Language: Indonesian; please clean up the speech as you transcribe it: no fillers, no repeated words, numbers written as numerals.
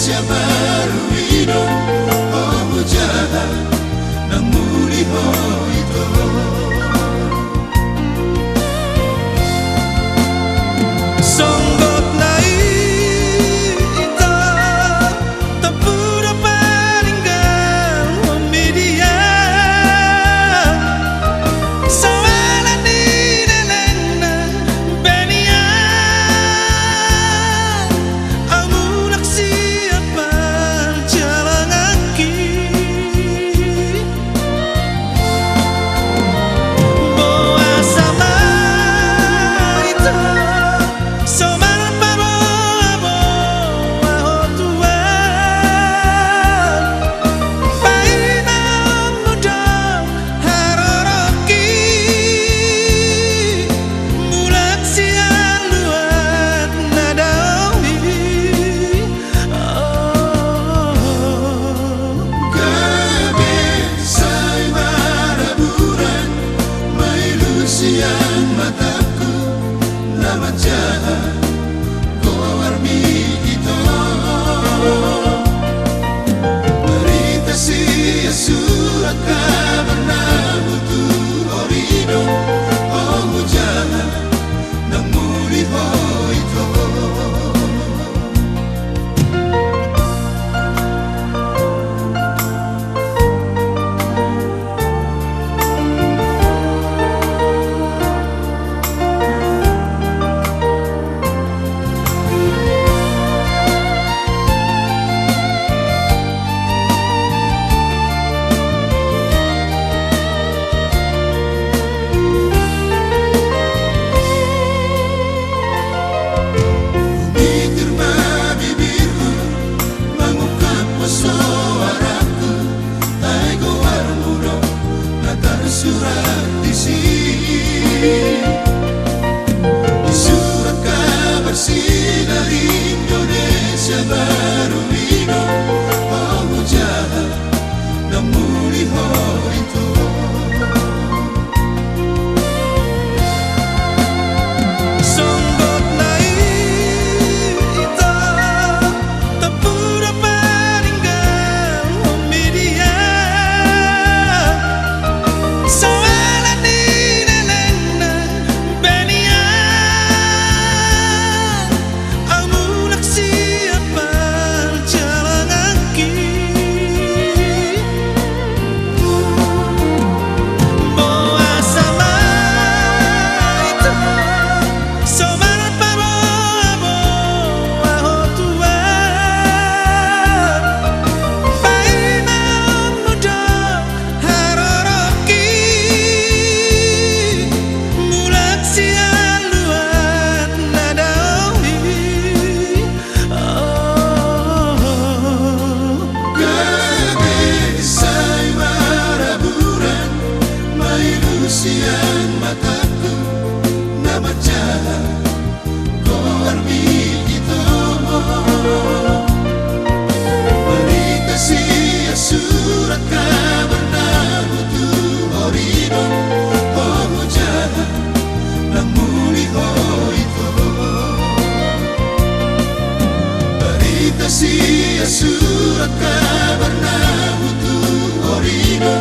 Indonesia baru hidup. Oh hujan nang muli ho itu. Songgot nai ito tapura paringgan media. Sawala ni nelena benia. Amunak siapa jalan kaki. Boa sama itu. Siang mataku nama jahat Gowarmi itu. Berita sia surat kabar nabutu orido. Oh hujan nang muli ho itu. Surat di sini, di surat kabar sinar Indonesia baru hidup. Oh hujan nang muli ho itu. Songgot nai ito tapura paringgan media. Siang mataku nama jahat Gowarmi itu. Berita sia surat kabar nabutu orido. Oh hujan nang muli ho itu. Berita sia surat kabar nabutu orido.